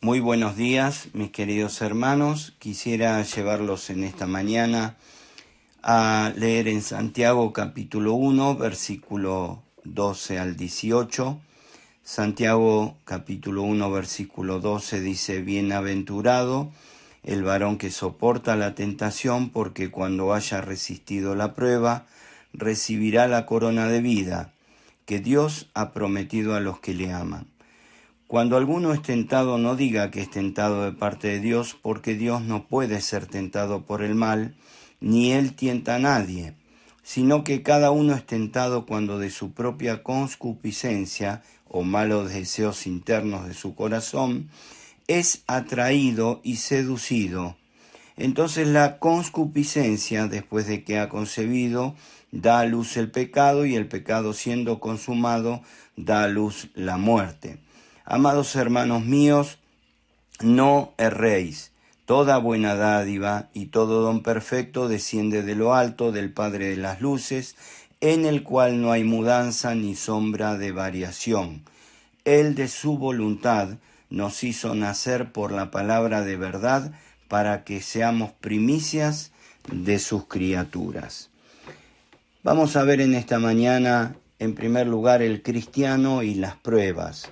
Muy buenos días, mis queridos hermanos. Quisiera llevarlos en esta mañana a leer en Santiago capítulo 1, versículo 12 al 18. Santiago capítulo 1, versículo 12 dice: Bienaventurado el varón que soporta la tentación, porque cuando haya resistido la prueba, recibirá la corona de vida que Dios ha prometido a los que le aman. Cuando alguno es tentado, no diga que es tentado de parte de Dios, porque Dios no puede ser tentado por el mal, ni él tienta a nadie, sino que cada uno es tentado cuando de su propia concupiscencia o malos deseos internos de su corazón es atraído y seducido. Entonces la concupiscencia, después de que ha concebido, da a luz el pecado, y el pecado, siendo consumado, da a luz la muerte. Amados hermanos míos, no erréis. Toda buena dádiva y todo don perfecto desciende de lo alto, del Padre de las luces, en el cual no hay mudanza ni sombra de variación. Él de su voluntad nos hizo nacer por la palabra de verdad, para que seamos primicias de sus criaturas. Vamos a ver en esta mañana, en primer lugar, el cristiano y las pruebas.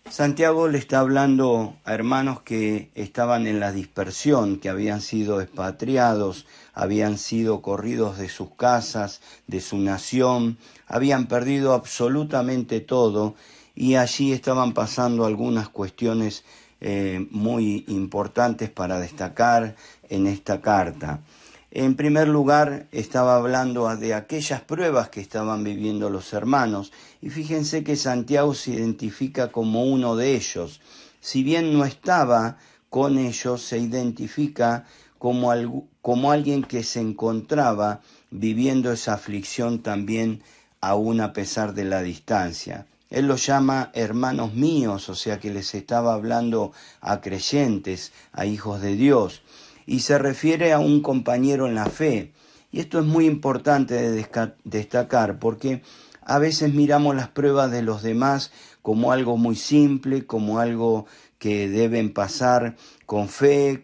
Santiago le está hablando a hermanos que estaban en la dispersión, que habían sido expatriados, habían sido corridos de sus casas, de su nación, habían perdido absolutamente todo, y allí estaban pasando algunas cuestiones muy importantes para destacar en esta carta. En primer lugar, estaba hablando de aquellas pruebas que estaban viviendo los hermanos, y fíjense que Santiago se identifica como uno de ellos. Si bien no estaba con ellos, se identifica como alguien que se encontraba viviendo esa aflicción también, aún a pesar de la distancia. Él los llama hermanos míos, o sea que les estaba hablando a creyentes, a hijos de Dios, y se refiere a un compañero en la fe. Y esto es muy importante de destacar, porque a veces miramos las pruebas de los demás como algo muy simple, como algo que deben pasar con fe,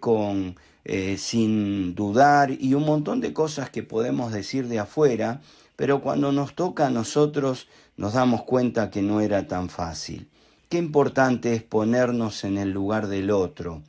sin dudar, y un montón de cosas que podemos decir de afuera, pero cuando nos toca a nosotros nos damos cuenta que no era tan fácil. Qué importante es ponernos en el lugar del otro.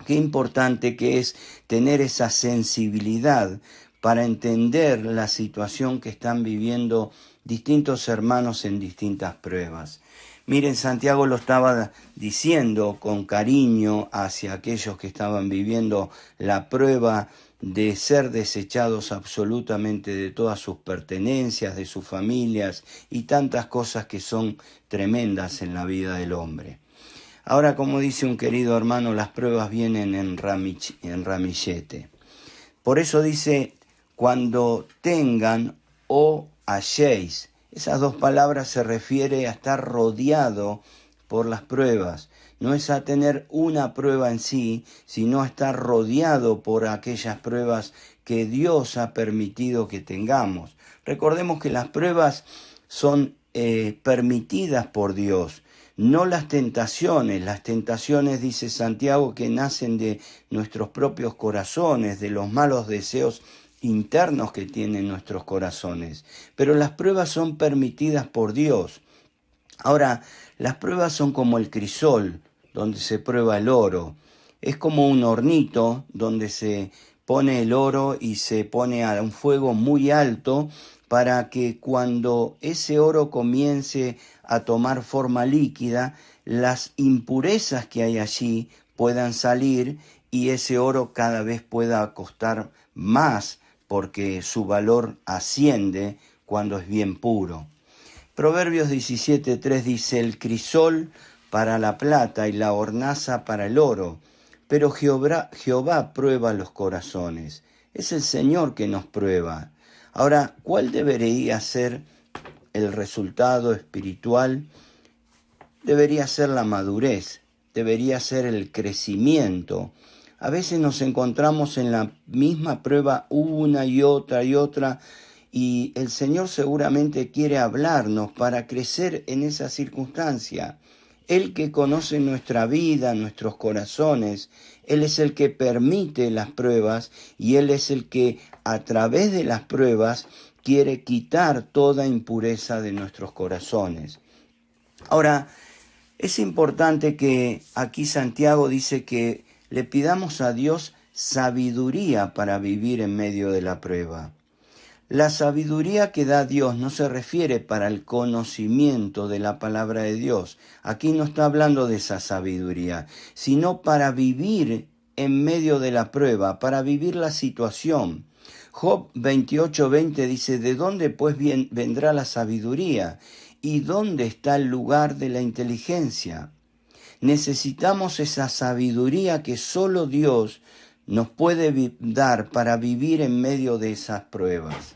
Qué importante que es tener esa sensibilidad para entender la situación que están viviendo distintos hermanos en distintas pruebas. Miren, Santiago lo estaba diciendo con cariño hacia aquellos que estaban viviendo la prueba de ser desechados absolutamente de todas sus pertenencias, de sus familias y tantas cosas que son tremendas en la vida del hombre. Ahora, como dice un querido hermano, las pruebas vienen en ramillete. Por eso dice, cuando tengan o halléis. Esas dos palabras se refiere a estar rodeado por las pruebas. No es a tener una prueba en sí, sino a estar rodeado por aquellas pruebas que Dios ha permitido que tengamos. Recordemos que las pruebas son permitidas por Dios. No las tentaciones, dice Santiago, que nacen de nuestros propios corazones, de los malos deseos internos que tienen nuestros corazones. Pero las pruebas son permitidas por Dios. Ahora, las pruebas son como el crisol, donde se prueba el oro. Es como un hornito donde se pone el oro y se pone a un fuego muy alto para que cuando ese oro comience a tomar forma líquida, las impurezas que hay allí puedan salir y ese oro cada vez pueda costar más, porque su valor asciende cuando es bien puro. Proverbios 17:3 dice: el crisol para la plata y la hornaza para el oro, pero Jehová prueba los corazones. Es el Señor que nos prueba. Ahora, ¿cuál debería ser el resultado espiritual? Debería ser la madurez, debería ser el crecimiento. A veces nos encontramos en la misma prueba una y otra, y el Señor seguramente quiere hablarnos para crecer en esa circunstancia. Él que conoce nuestra vida, nuestros corazones. Él es el que permite las pruebas y Él es el que a través de las pruebas quiere quitar toda impureza de nuestros corazones. Ahora, es importante que aquí Santiago dice que le pidamos a Dios sabiduría para vivir en medio de la prueba. La sabiduría que da Dios no se refiere para el conocimiento de la palabra de Dios. Aquí no está hablando de esa sabiduría, sino para vivir en medio de la prueba, para vivir la situación. Job 28:20 dice, ¿de dónde pues vendrá la sabiduría? ¿Y dónde está el lugar de la inteligencia? Necesitamos esa sabiduría que solo Dios nos puede dar para vivir en medio de esas pruebas.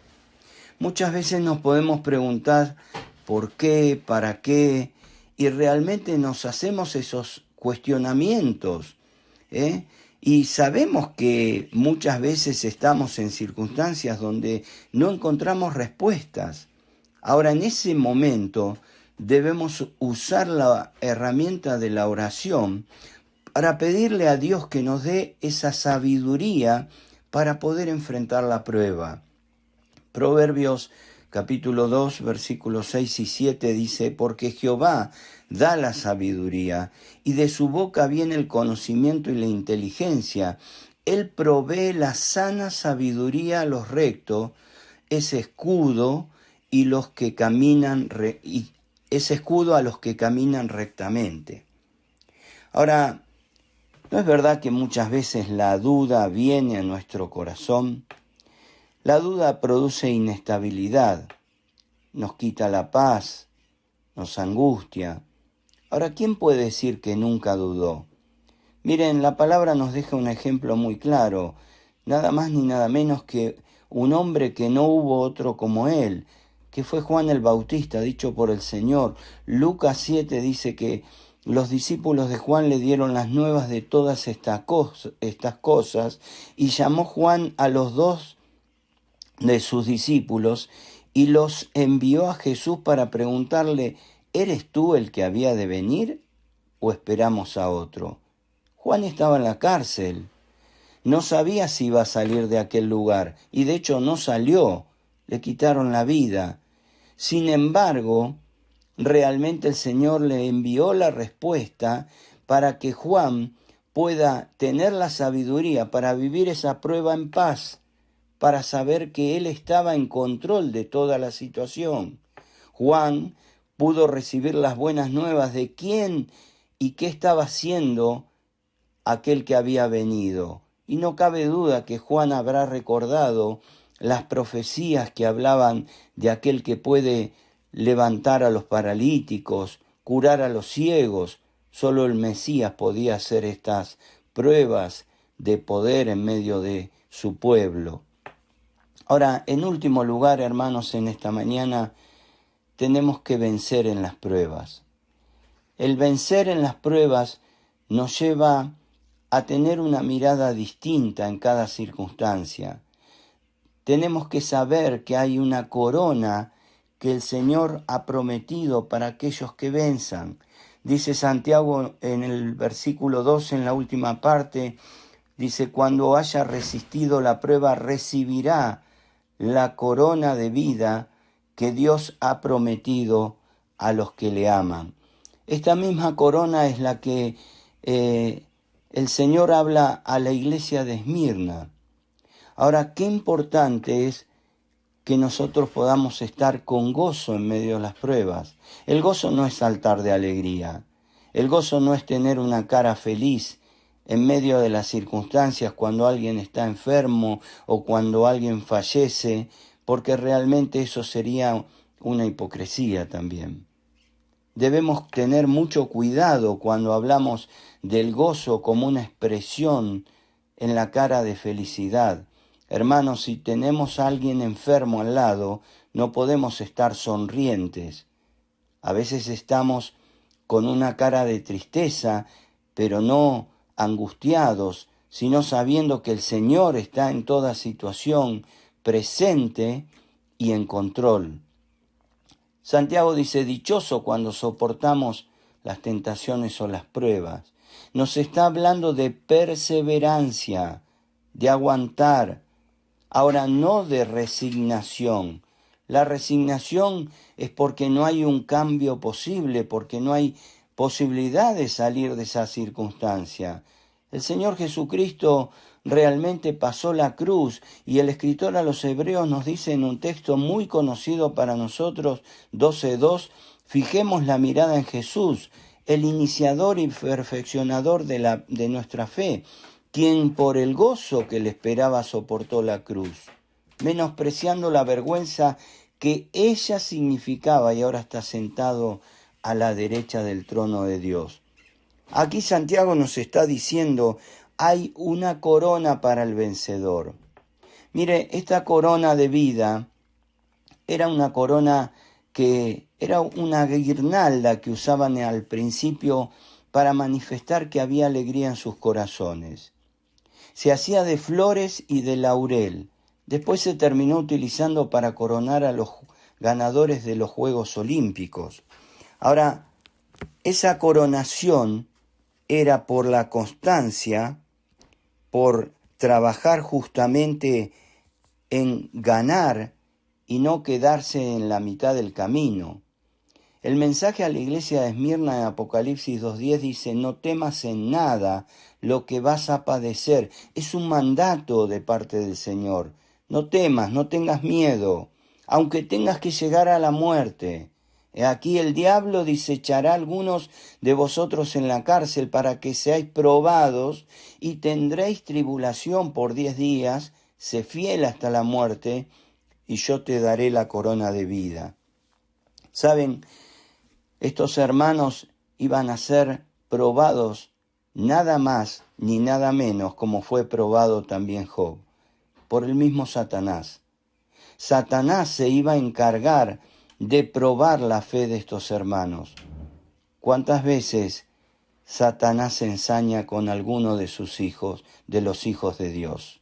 Muchas veces nos podemos preguntar por qué, para qué, y realmente nos hacemos esos cuestionamientos, y sabemos que muchas veces estamos en circunstancias donde no encontramos respuestas. Ahora, en ese momento debemos usar la herramienta de la oración para pedirle a Dios que nos dé esa sabiduría para poder enfrentar la prueba. Proverbios capítulo 2, versículos 6 y 7 dice, porque Jehová da la sabiduría, y de su boca viene el conocimiento y la inteligencia. Él provee la sana sabiduría a los rectos, es escudo y los que caminan es escudo a los que caminan rectamente. Ahora, ¿no es verdad que muchas veces la duda viene a nuestro corazón? La duda produce inestabilidad, nos quita la paz, nos angustia. Ahora, ¿quién puede decir que nunca dudó? Miren, la palabra nos deja un ejemplo muy claro, nada más ni nada menos que un hombre que no hubo otro como él, que fue Juan el Bautista, dicho por el Señor. Lucas 7 dice que los discípulos de Juan le dieron las nuevas de todas estas cosas y llamó Juan a los dos de sus discípulos y los envió a Jesús para preguntarle, ¿eres tú el que había de venir o esperamos a otro? Juan estaba en la cárcel, no sabía si iba a salir de aquel lugar y de hecho no salió, le quitaron la vida. Sin embargo, realmente el Señor le envió la respuesta para que Juan pueda tener la sabiduría para vivir esa prueba en paz, para saber que él estaba en control de toda la situación. Juan pudo recibir las buenas nuevas de quién y qué estaba haciendo aquel que había venido. Y no cabe duda que Juan habrá recordado las profecías que hablaban de aquel que puede levantar a los paralíticos, curar a los ciegos. Solo el Mesías podía hacer estas pruebas de poder en medio de su pueblo. Ahora, en último lugar, hermanos, en esta mañana tenemos que vencer en las pruebas. El vencer en las pruebas nos lleva a tener una mirada distinta en cada circunstancia. Tenemos que saber que hay una corona que el Señor ha prometido para aquellos que venzan. Dice Santiago en el versículo 2, en la última parte, dice, cuando haya resistido la prueba, recibirá la corona de vida que Dios ha prometido a los que le aman. Esta misma corona es la que el Señor habla a la iglesia de Esmirna. Ahora, qué importante es que nosotros podamos estar con gozo en medio de las pruebas. El gozo no es saltar de alegría. El gozo no es tener una cara feliz en medio de las circunstancias cuando alguien está enfermo o cuando alguien fallece, porque realmente eso sería una hipocresía también. Debemos tener mucho cuidado cuando hablamos del gozo como una expresión en la cara de felicidad. Hermanos, si tenemos a alguien enfermo al lado, no podemos estar sonrientes. A veces estamos con una cara de tristeza, pero no angustiados, sino sabiendo que el Señor está en toda situación, presente y en control. Santiago dice, dichoso cuando soportamos las tentaciones o las pruebas. Nos está hablando de perseverancia, de aguantar. Ahora, no de resignación. La resignación es porque no hay un cambio posible, porque no hay posibilidad de salir de esa circunstancia. El Señor Jesucristo realmente pasó la cruz y el escritor a los Hebreos nos dice en un texto muy conocido para nosotros, 12:2, fijemos la mirada en Jesús, el iniciador y perfeccionador de nuestra fe, quien por el gozo que le esperaba soportó la cruz, menospreciando la vergüenza que ella significaba, y ahora está sentado a la derecha del trono de Dios. Aquí Santiago nos está diciendo, hay una corona para el vencedor. Mire, esta corona de vida era una corona que era una guirnalda que usaban al principio para manifestar que había alegría en sus corazones. Se hacía de flores y de laurel. Después se terminó utilizando para coronar a los ganadores de los Juegos Olímpicos. Ahora, esa coronación era por la constancia, por trabajar justamente en ganar y no quedarse en la mitad del camino. El mensaje a la iglesia de Esmirna en Apocalipsis 2:10 dice, no temas en nada lo que vas a padecer. Es un mandato de parte del Señor. No temas, no tengas miedo, aunque tengas que llegar a la muerte. Aquí el diablo desechará a algunos de vosotros en la cárcel para que seáis probados y tendréis tribulación por 10 días. Sé fiel hasta la muerte y yo te daré la corona de vida. ¿Saben? Estos hermanos iban a ser probados nada más ni nada menos como fue probado también Job, por el mismo Satanás. Satanás se iba a encargar de probar la fe de estos hermanos. ¿Cuántas veces Satanás se ensaña con alguno de sus hijos, de los hijos de Dios?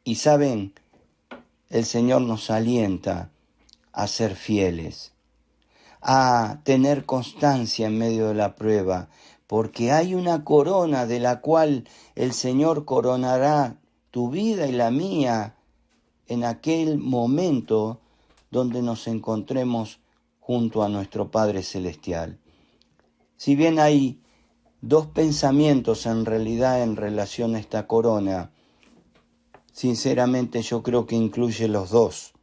Y saben, el Señor nos alienta a ser fieles, a tener constancia en medio de la prueba, porque hay una corona de la cual el Señor coronará tu vida y la mía en aquel momento donde nos encontremos junto a nuestro Padre Celestial. Si bien hay dos pensamientos en realidad en relación a esta corona, sinceramente yo creo que incluye los dos.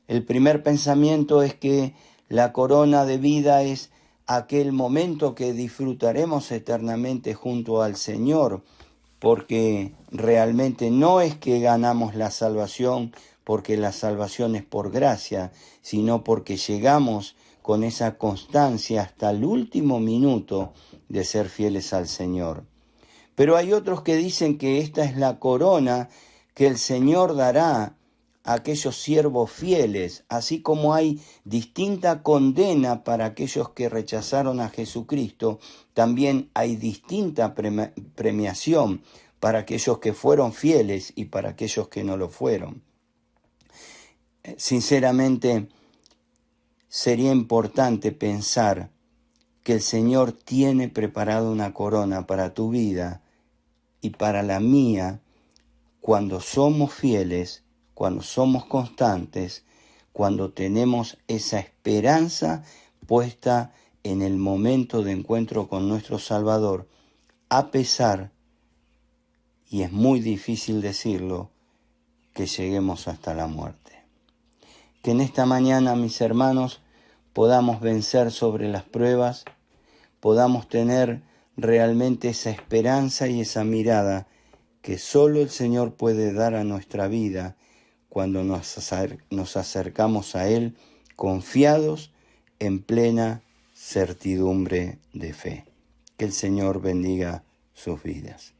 El primer pensamiento es que la corona de vida es aquel momento que disfrutaremos eternamente junto al Señor, porque realmente no es que ganamos la salvación, porque la salvación es por gracia, sino porque llegamos con esa constancia hasta el último minuto de ser fieles al Señor. Pero hay otros que dicen que esta es la corona que el Señor dará a aquellos siervos fieles, así como hay distinta condena para aquellos que rechazaron a Jesucristo, también hay distinta premiación para aquellos que fueron fieles y para aquellos que no lo fueron. Sinceramente, sería importante pensar que el Señor tiene preparado una corona para tu vida y para la mía cuando somos fieles, cuando somos constantes, cuando tenemos esa esperanza puesta en el momento de encuentro con nuestro Salvador, a pesar, y es muy difícil decirlo, que lleguemos hasta la muerte. Que en esta mañana, mis hermanos, podamos vencer sobre las pruebas, podamos tener realmente esa esperanza y esa mirada que solo el Señor puede dar a nuestra vida cuando nos acercamos a Él confiados en plena certidumbre de fe. Que el Señor bendiga sus vidas.